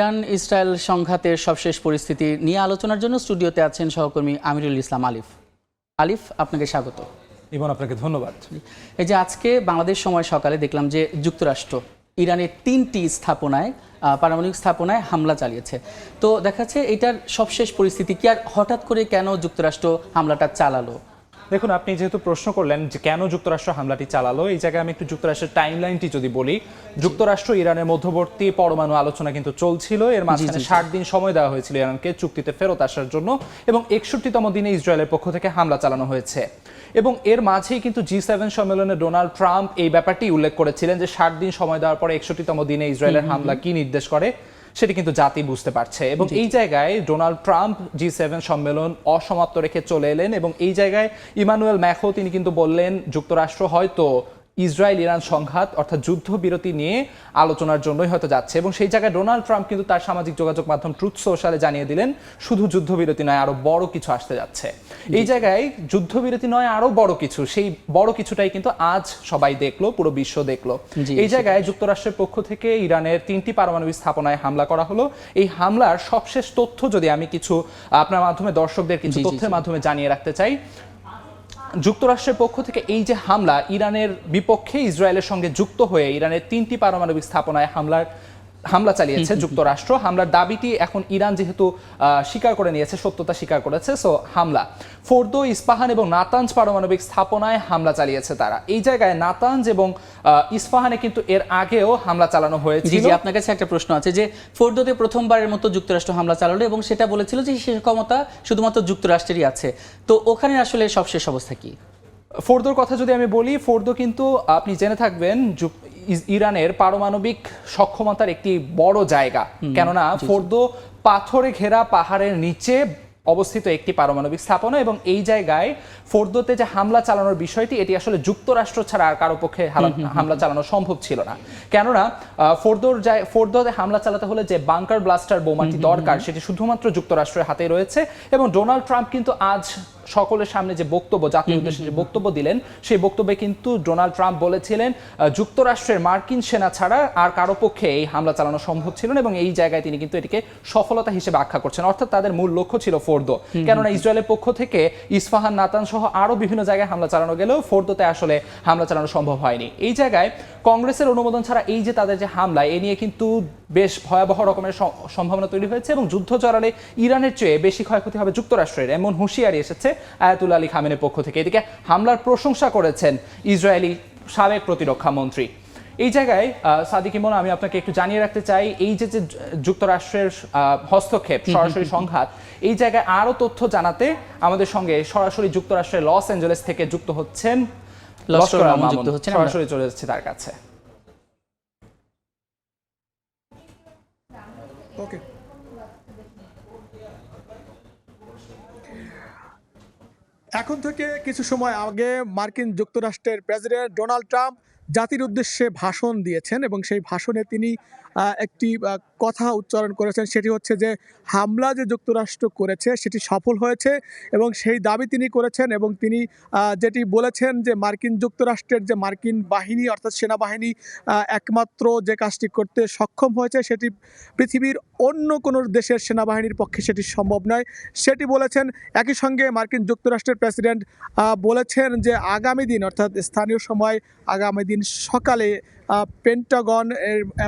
Iran Israel সংঘাতের সবশেষ পরিস্থিতি নিয়ে আলোচনার জন্য স্টুডিওতে আছেন সহকর্মী আমিরুল ইসলাম আলিফ। আলিফ, আপনাকে স্বাগত। ইমন, আপনাকে ধন্যবাদ। এই যে আজকে বাংলাদেশ সময় সকালে দেখলাম যে যুক্তরাষ্ট্র ইরানের 3টি স্থাপনায় পারমাণবিক স্থাপনায় হামলা চালিয়েছে। তো দেখা যাচ্ছে এটার সবশেষ পরিস্থিতি কি, আর হঠাৎ করে কেন যুক্তরাষ্ট্র হামলাটা চালালো? দেখুন, আপনি যেহেতু প্রশ্ন করলেন যে কেন যুক্তরাষ্ট্র হামলাটি চালালো, এই জায়গায় আমি একটু যুক্তরাষ্ট্রের টাইমলাইনটি যদি বলি, যুক্তরাষ্ট্র ইরানের মধ্যবর্তী পরমাণু আলোচনা কিন্তু চলছিল। এর মাঝখানে 60 দিন সময় দেওয়া হয়েছিল ইরানকে চুক্তিতে ফেরত আসার জন্য, এবং 61তম দিনে ইসরায়েলের পক্ষ থেকে হামলা চালানো হয়েছে। এবং এর মাঝেই কিন্তু G7 সম্মেলনে ডোনাল্ড ট্রাম্প এই ব্যাপারটি উল্লেখ করেছিলেন যে 60 দিন সময় দেওয়ার পরে 61তম দিনে ইসরায়েলের হামলা কি নির্দেশ করে সেটি কিন্তু জাতি বুঝতে পারছে। এবং এই জায়গায় ডোনাল্ড ট্রাম্প G7 সম্মেলন অসমাপ্ত রেখে চলে এলেন, এবং এই জায়গায় ইমানুয়েল ম্যাক্রো তিনি কিন্তু বললেন যুক্তরাষ্ট্র হয়তো ইসরায়েল ইরান সংঘাত অর্থাৎ যুদ্ধবিরতি নিয়ে আলোচনার জন্যই হয়তো যাচ্ছে। এবং সেই জায়গায় ডোনাল্ড ট্রাম্প কিন্তু তার সামাজিক যোগাযোগ মাধ্যম ট্রুথ সোশ্যালে জানিয়ে দিলেন শুধু যুদ্ধবিরতি নয়, আরো বড় কিছু আসতে যাচ্ছে। এই জায়গায় যুদ্ধবিরতি নয়, আরো বড় কিছু, সেই বড় কিছুটাই কিন্তু আজ সবাই দেখলো, পুরো বিশ্ব দেখলো। এই জায়গায় যুক্তরাষ্ট্রের পক্ষ থেকে ইরানের 3টি পারমাণবিক স্থাপনায় হামলা করা হলো। এই হামলার সবশেষ তথ্য যদি আমি কিছু আপনার মাধ্যমে দর্শকদের কিছু তথ্যের মাধ্যমে জানিয়ে রাখতে চাই। যুক্তরাষ্ট্রের পক্ষ থেকে এই যে হামলা, ইরানের বিপক্ষে ইসরায়েলের সঙ্গে যুক্ত হয়ে ইরানের 3টি পারমাণবিক স্থাপনায় হামলা চালিয়েছে যুক্তরাষ্ট্র। হামলার দাবিটি এখন ইরান যেহেতু স্বীকার করে নিয়েছে, সত্যতা স্বীকার করেছে, সো হামলা ফোর্দো, ইস্পাহান এবং নাতাঞ্জ পারমাণবিক স্থাপনায় হামলা চালিয়েছে তারা। এই জায়গায় নাতাঞ্জ এবং ইস্পাহানে কিন্তু এর আগেও হামলা চালানো হয়েছিল। আপনার কাছে একটা প্রশ্ন আছে যে ফোর্দোতে প্রথমবারের মতো যুক্তরাষ্ট্র হামলা চালালো এবং সেটা বলেছিল যে সেই ক্ষমতা শুধুমাত্র যুক্তরাষ্ট্রেরই আছে। তো ওখানে আসলে সবশেষ অবস্থা কি? ফোর্দোর কথা যদি আমি বলি, ফোর্দো কিন্তু আপনি জেনে থাকবেন ইরানের পারমাণবিক সক্ষমতার একটি বড় জায়গা, কেননা ফোর্দো পাথরে ঘেরা পাহাড়ের নিচে অবস্থিত একটি পারমাণবিক স্থাপনা। এবং এই জায়গায় ফোর্দোতে যে হামলা চালানোর বিষয়টি, এটি আসলে যুক্তরাষ্ট্র ছাড়া আর কারো পক্ষে হামলা চালানো সম্ভব ছিল না, কেননা ফোর্দোতে হামলা চালাতে হলে যে বাংকার ব্লাস্টার বোমাটি দরকার সেটি শুধুমাত্র যুক্তরাষ্ট্রের হাতে রয়েছে। এবং ডোনাল্ড ট্রাম্প কিন্তু আজ সকলের সামনে যে বক্তব্য, জাতির উদ্দেশ্যে যে বক্তব্য দিলেন, সেই বক্তব্যে কিন্তু ডোনাল্ড ট্রাম্প বলেছিলেন যুক্তরাষ্ট্রের মার্কিন সেনা ছাড়া আর কারো পক্ষে এই হামলা চালানো সম্ভব ছিল না। এবং এই জায়গায় তিনি কিন্তু এটিকে সফলতা হিসেবে আখ্যা করছেন, অর্থাৎ তাদের মূল লক্ষ্য ছিল ফোর্দো। কেননা ইসরায়েলের পক্ষ থেকে ইস্পাহান, নাতান সহ আরো বিভিন্ন জায়গায় হামলা চালানো গেলেও ফোর্দোতে আসলে হামলা চালানো সম্ভব হয়নি। এই জায়গায় কংগ্রেসের অনুমোদন ছাড়া এই যে তাদের যে হামলা, এ নিয়ে কিন্তু বেশ ভয়াবহ রকমের সম্ভাবনা তৈরি হয়েছে, এবং যুদ্ধ চড়ালে ইরানের চেয়ে বেশি ক্ষয়ক্ষতি হবে যুক্তরাষ্ট্রের, এমন হুঁশিয়ারি এসেছে আয়াতুল্লাহ আলী খামেনের পক্ষ থেকে। এদিকে হামলার প্রশংসা করেছেন ইসরায়েলি সাবেক প্রতিরক্ষা মন্ত্রী। এই জায়গায় সাদিক ইমন, আমি আপনাকে একটু জানিয়ে রাখতে চাই, এই যে যুক্তরাষ্ট্রের হস্তক্ষেপ, সরাসরি সংঘাত, এই জায়গায় আরো তথ্য জানাতে আমাদের সঙ্গে সরাসরি যুক্তরাষ্ট্রের লস অ্যাঞ্জেলেস থেকে যুক্ত হচ্ছেন লস্কর মামুন। সরাসরি চলে যাচ্ছে তার কাছে। ওকে, এখন থেকে কিছু সময় আগে মার্কিন যুক্তরাষ্ট্রের প্রেসিডেন্ট ডোনাল্ড ট্রাম্প জাতির উদ্দেশ্যে ভাষণ দিয়েছেন, এবং সেই ভাষণে তিনি একটি কথা উচ্চারণ করেছেন, সেটি হচ্ছে যে হামলা যে যুক্তরাষ্ট্র করেছে সেটি সফল হয়েছে, এবং সেই দাবি তিনি করেছেন। এবং তিনি যেটি বলেছেন যে মার্কিন যুক্তরাষ্ট্রের যে মার্কিন বাহিনী অর্থাৎ সেনাবাহিনী একমাত্র যে কাজটি করতে সক্ষম হয়েছে, সেটি পৃথিবীর অন্য কোনো দেশের সেনাবাহিনীর পক্ষে সেটি সম্ভব নয়, সেটি বলেছেন। একই সঙ্গে মার্কিন যুক্তরাষ্ট্রের প্রেসিডেন্ট বলেছেন যে আগামী দিন অর্থাৎ স্থানীয় সময় আগামী দিন সকালে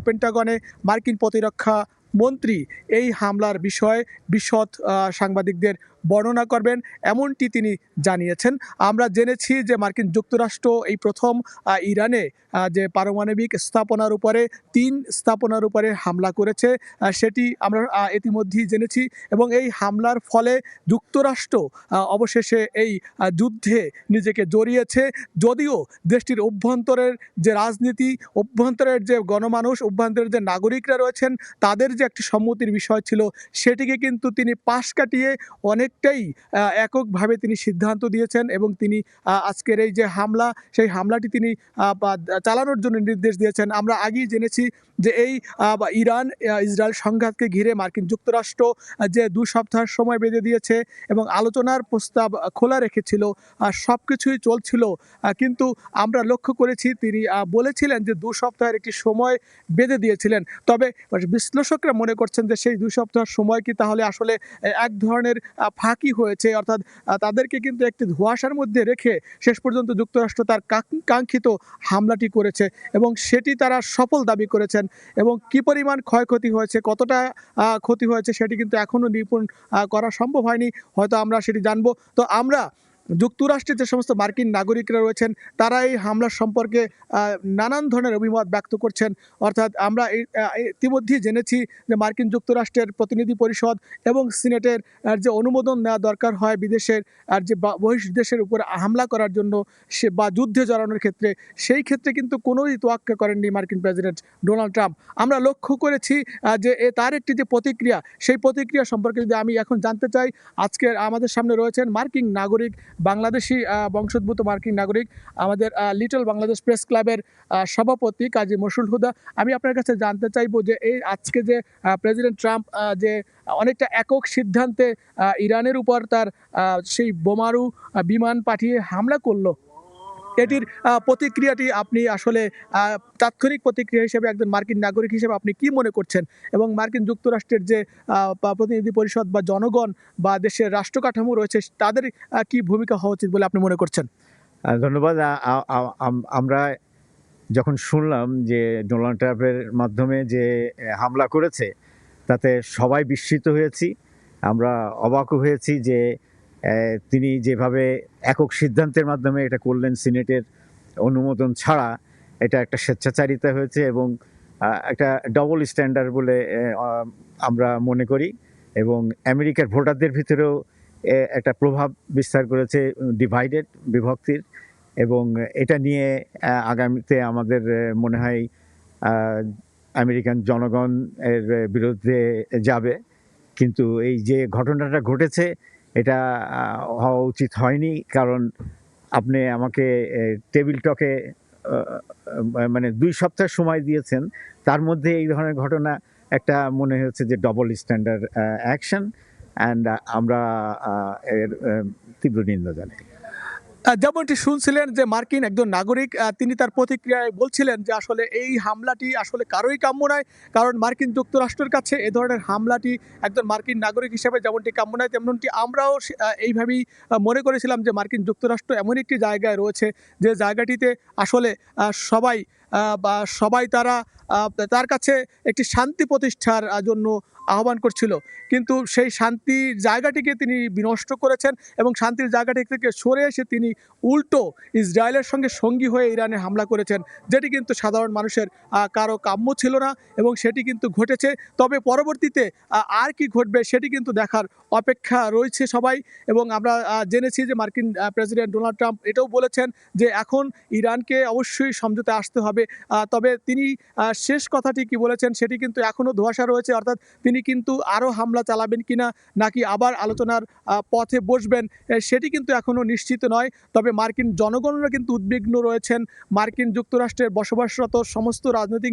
পেন্টাগনে মার্কিন প্রতিরক্ষা মন্ত্রী এই হামলার বিষয়ে বিশদ সাংবাদিকদের বর্ণনা করবেন, এমনটি তিনি জানিয়েছেন। আমরা জেনেছি যে মার্কিন যুক্তরাষ্ট্র এই প্রথম ইরানে যে পারমাণবিক স্থাপনার উপরে 3 স্থাপনার উপরে হামলা করেছে, সেটি আমরা ইতিমধ্যেই জেনেছি। এবং এই হামলার ফলে যুক্তরাষ্ট্র অবশেষে এই যুদ্ধে নিজেকে জড়িয়েছে, যদিও দেশটির অভ্যন্তরের যে রাজনীতি, অভ্যন্তরের যে গণমানুষ, অভ্যন্তরের যে নাগরিকরা রয়েছেন, তাদের যে একটি সম্মতির বিষয় ছিল, সেটিকে কিন্তু তিনি পাশ কাটিয়ে অনেক অনেকটাই এককভাবে তিনি সিদ্ধান্ত দিয়েছেন এবং তিনি আজকের এই যে হামলা, সেই হামলাটি তিনি চালানোর জন্য নির্দেশ দিয়েছেন। আমরা আগেই জেনেছি যে এই ইরান ইসরায়েল সংঘাতকে ঘিরে মার্কিন যুক্তরাষ্ট্র যে 2 সপ্তাহ সময় বেঁধে দিয়েছে এবং আলোচনার প্রস্তাব খোলা রেখেছিল, সব কিছুই চলছিল, কিন্তু আমরা লক্ষ্য করেছি তিনি বলেছিলেন যে 2 সপ্তাহের একটি সময় বেঁধে দিয়েছিলেন। তবে বিশ্লেষকরা মনে করছেন যে সেই 2 সপ্তাহ সময় কি তাহলে আসলে এক ধরনের ফাঁকি হয়েছে, অর্থাৎ তাদেরকে কিন্তু একটি ধোঁয়াশার মধ্যে রেখে শেষ পর্যন্ত যুক্তরাষ্ট্র তার কাঙ্ক্ষিত হামলাটি করেছে এবং সেটি তারা সফল দাবি করেছেন। এবং কি পরিমাণ ক্ষয়ক্ষতি হয়েছে, কতটা ক্ষতি হয়েছে সেটি কিন্তু এখনও নিরূপণ করা সম্ভব হয়নি, হয়তো আমরা সেটি জানবো। তো আমরা যুক্তরাষ্ট্রের যে সমস্ত মার্কিন নাগরিকরা রয়েছেন তারা এই হামলার সম্পর্কে নানান ধরনের অভিমত ব্যক্ত করছেন। অর্থাৎ আমরা ইতিমধ্যেই জেনেছি যে মার্কিন যুক্তরাষ্ট্রের প্রতিনিধি পরিষদ এবং সিনেটের যে অনুমোদন নেওয়া দরকার হয় বিদেশের আর যে বহির্দেশের উপর হামলা করার জন্য সে বা যুদ্ধে জড়ানোর ক্ষেত্রে, সেই ক্ষেত্রে কিন্তু কোনোই তোয়াক্কা করেননি মার্কিন প্রেসিডেন্ট ডোনাল্ড ট্রাম্প। আমরা লক্ষ্য করেছি যে তার একটি যে প্রতিক্রিয়া, সেই প্রতিক্রিয়া সম্পর্কে যদি আমি এখন জানতে চাই, আজকের আমাদের সামনে রয়েছেন মার্কিন নাগরিক, বাংলাদেশি বংশোদ্ভূত মার্কিন নাগরিক, আমাদের লিটল বাংলাদেশ প্রেস ক্লাবের সভাপতি কাজী মশরুল হুদা। আমি আপনার কাছে জানতে চাইবো যে এই আজকে যে প্রেসিডেন্ট ট্রাম্প যে অনেকটা একক সিদ্ধান্তে ইরানের উপর তার সেই বোমারু বিমান পাঠিয়ে হামলা করলো, এটির প্রতিক্রিয়াটি আপনি আসলে তাৎক্ষণিক প্রতিক্রিয়া হিসেবে একজন মার্কিন নাগরিক হিসেবে আপনি কি মনে করছেন, এবং মার্কিন যুক্তরাষ্ট্রের যে প্রতিনিধি পরিষদ বা জনগণ বা দেশের রাষ্ট্র কাঠামো রয়েছে তাদের কি ভূমিকা হওয়া উচিত বলে আপনি মনে করছেন? ধন্যবাদ। আমরা যখন শুনলাম যে ডোনাল্ড ট্রাম্পের মাধ্যমে যে হামলা করেছে তাতে সবাই বিস্মিত হয়েছি, আমরা অবাকও হয়েছি যে তিনি যেভাবে একক সিদ্ধান্তের মাধ্যমে এটা করলেন সিনেটের অনুমোদন ছাড়া, এটা একটা স্বেচ্ছাচারিতা হয়েছে এবং একটা ডবল স্ট্যান্ডার্ড বলে আমরা মনে করি এবং আমেরিকার ভোটারদের ভিতরেও একটা প্রভাব বিস্তার করেছে ডিভাইডেড, বিভক্তির, এবং এটা নিয়ে আগামীতে আমাদের মনে হয় আমেরিকান জনগণ এর বিরুদ্ধে যাবে। কিন্তু এই যে ঘটনাটা ঘটেছে এটা হওয়া উচিত হয়নি, কারণ আপনি আমাকে টেবিল টকে মানে 2 সপ্তাহ সময় দিয়েছেন, তার মধ্যে এই ধরনের ঘটনা একটা মনে হচ্ছে যে ডবল স্ট্যান্ডার্ড অ্যাকশন, অ্যান্ড আমরা এর তীব্র নিন্দা জানাই। যেমনটি শুনছিলেন যে মার্কিন একজন নাগরিক তিনি তার প্রতিক্রিয়ায় বলছিলেন যে আসলে এই হামলাটি আসলে কারোই কাম্য নয়, কারণ মার্কিন যুক্তরাষ্ট্রের কাছে এ ধরনের হামলাটি একজন মার্কিন নাগরিক হিসেবে যেমনটি কাম্য নয়, তেমনটি আমরাও এইভাবেই মনে করেছিলাম যে মার্কিন যুক্তরাষ্ট্র এমন একটি জায়গায় রয়েছে যে জায়গাটিতে আসলে সবাই তার কাছে একটি শান্তি প্রতিষ্ঠার জন্য আহ্বান করছিল, কিন্তু সেই শান্তির জায়গাটিকে তিনি বিনষ্ট করেছেন এবং শান্তির জায়গাটি থেকে সরে এসে তিনি উল্টো ইসরায়েলের সঙ্গে সঙ্গী হয়ে ইরানে হামলা করেছেন, যেটি কিন্তু সাধারণ মানুষের কারো কাম্য ছিল না এবং সেটি কিন্তু ঘটেছে। তবে পরবর্তীতে আর কি ঘটবে সেটি কিন্তু দেখার অপেক্ষা রয়েছে সবাই। এবং আমরা জেনেছি যে মার্কিন প্রেসিডেন্ট ডোনাল্ড ট্রাম্প এটাও বলেছেন যে এখন ইরানকে অবশ্যই সমঝোতে আসতে হবে। তবে তিনি শেষ কথাটি কি বলেছেন সেটি কিন্তু এখনও ধোঁয়াশা রয়েছে, অর্থাৎ তিনি কিন্তু আরও হামলা চালাবেন কিনা নাকি আবার আলোচনার পথে বসবেন সেটি কিন্তু এখনও নিশ্চিত নয়। তবে মার্কিন জনগণরা কিন্তু উদ্বিগ্ন রয়েছেন, মার্কিন যুক্তরাষ্ট্রের বসবাসরত সমস্ত রাজনৈতিক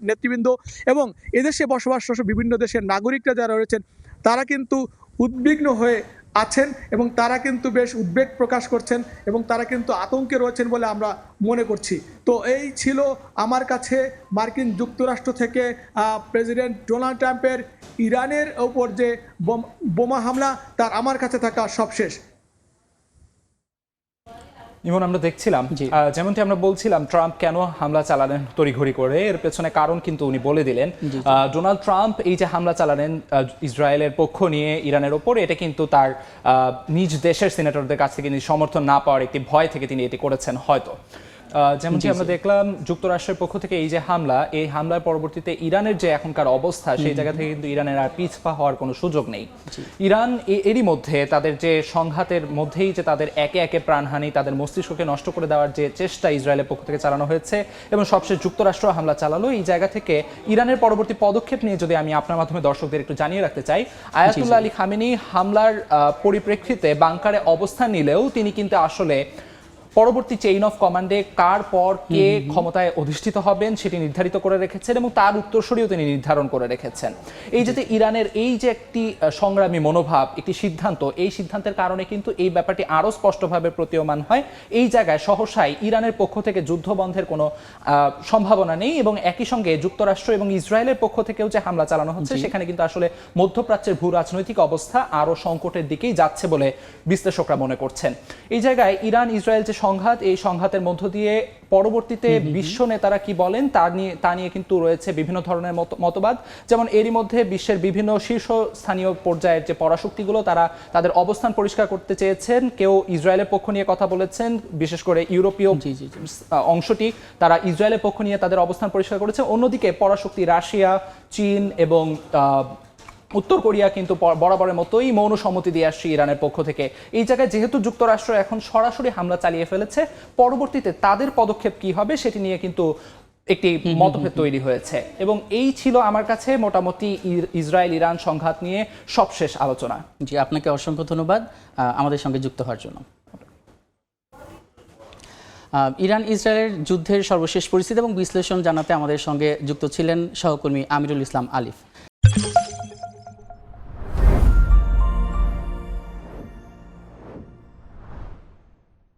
নেতৃবৃন্দ এবং এদেশে বসবাসরত বিভিন্ন দেশের নাগরিকরা যারা রয়েছেন তারা কিন্তু উদ্বিগ্ন হয়ে আছেন এবং তারা কিন্তু বেশ উদ্বেগ প্রকাশ করছেন এবং তারা কিন্তু আতঙ্কে রয়েছেন বলে আমরা মনে করছি। তো এই ছিল আমার কাছে মার্কিন যুক্তরাষ্ট্র থেকে প্রেসিডেন্ট ডোনাল্ড ট্রাম্পের ইরানের ওপর যে বোমা হামলা, তার আমার কাছে থাকা সবশেষ। ইমন, আমরা দেখছিলাম যেমনটি আমরা বলছিলাম ট্রাম্প কেন হামলা চালালেন তড়িঘড়ি করে, এর পেছনে কারণ কিন্তু উনি বলে দিলেন। ডোনাল্ড ট্রাম্প এই যে হামলা চালালেন ইসরায়েলের পক্ষ নিয়ে ইরানের ওপর, এটা কিন্তু তার নিজ দেশের সিনেটরদের কাছ থেকে সমর্থন না পাওয়ার একটি ভয় থেকে তিনি এটি করেছেন হয়তো। যেমনটি আমরা দেখলাম যুক্তরাষ্ট্রের পক্ষ থেকে এই যে হামলা, এই হামলার পরবর্তীতে ইরানের যে এখনকার অবস্থা, সেই জায়গা থেকে কিন্তু ইরানের আর পিছপা হওয়ার কোনো সুযোগ নেই। ইরান এরই মধ্যে তাদের যে সংঘাতের মধ্যেই যে তাদের একে একে প্রাণহানি, তাদের মস্তিষ্ককে নষ্ট করে দেওয়ার যে চেষ্টা ইসরায়েলের পক্ষ থেকে চালানো হয়েছে এবং সবশেষ যুক্তরাষ্ট্র হামলা চালালো, এই জায়গা থেকে ইরানের পরবর্তী পদক্ষেপ নিয়ে যদি আমি আপনার মাধ্যমে দর্শকদের একটু জানিয়ে রাখতে চাই, আয়াতুল্লাহ আলী খামেনি হামলার পরিপ্রেক্ষিতে বাংকারে অবস্থান নিলেও তিনি কিন্তু আসলে পরবর্তী চেইন অফ কমান্ডে কার পর কে ক্ষমতায় অধিষ্ঠিত হবেন সেটি নির্ধারিত করে রেখেছেন এবং তার উত্তরসূরিও তিনি নির্ধারণ করে রেখেছেন। এই যে ইরানের এই যে একটি সংগ্রামী মনোভাব, একটি সিদ্ধান্ত, এই সিদ্ধান্তের কারণে কিন্তু এই ব্যাপারটি আরও স্পষ্টভাবে প্রতীয়মান হয়। এই জায়গায় সহসাই ইরানের পক্ষ থেকে যুদ্ধ বন্ধের কোনো সম্ভাবনা নেই এবং একই সঙ্গে যুক্তরাষ্ট্র এবং ইসরায়েলের পক্ষ থেকেও যে হামলা চালানো হচ্ছে, সেখানে কিন্তু আসলে মধ্যপ্রাচ্যের ভূ রাজনৈতিক অবস্থা আরও সংকটের দিকেই যাচ্ছে বলে বিশ্লেষকরা মনে করছেন। এই জায়গায় ইরান ইসরায়েল যে সংঘাত, এই সংঘাতের মধ্য দিয়ে পরবর্তীতে বিশ্ব নেতারা কি বলেন তা নিয়ে কিন্তু রয়েছে বিভিন্ন ধরনের মতবাদ। যেমন এরই মধ্যে বিশ্বের বিভিন্ন শীর্ষস্থানীয় পর্যায়ের যে পরাশক্তিগুলো, তারা তাদের অবস্থান পরিষ্কার করতে চেয়েছেন। কেউ ইসরায়েলের পক্ষ নিয়ে কথা বলেছেন, বিশেষ করে ইউরোপীয় অংশটি তারা ইসরায়েলের পক্ষ নিয়ে তাদের অবস্থান পরিষ্কার করেছে। অন্যদিকে পরাশক্তি রাশিয়া, চীন এবং উত্তর কোরিয়া কিন্তু বরাবরের মতোই মৌন সম্মতি দিয়ে আসছে ইরানের পক্ষ থেকে। এই জায়গায় যেহেতু যুক্তরাষ্ট্র এখন সরাসরি হামলা চালিয়ে ফেলেছে, পরবর্তীতে তাদের পদক্ষেপ কি হবে সেটি নিয়ে কিন্তু একটি মতভেদ তৈরি হয়েছে এবং এই ছিল আমার কাছে মোটামুটি ইসরায়েল ইরান সংঘাত নিয়ে সবশেষ আলোচনা। জি, আপনাকে অসংখ্য ধন্যবাদ আমাদের সঙ্গে যুক্ত হওয়ার জন্য। ইরান ইসরায়েলের যুদ্ধের সর্বশেষ পরিস্থিতি এবং বিশ্লেষণ জানাতে আমাদের সঙ্গে যুক্ত ছিলেন সহকর্মী আমিরুল ইসলাম আলিফ।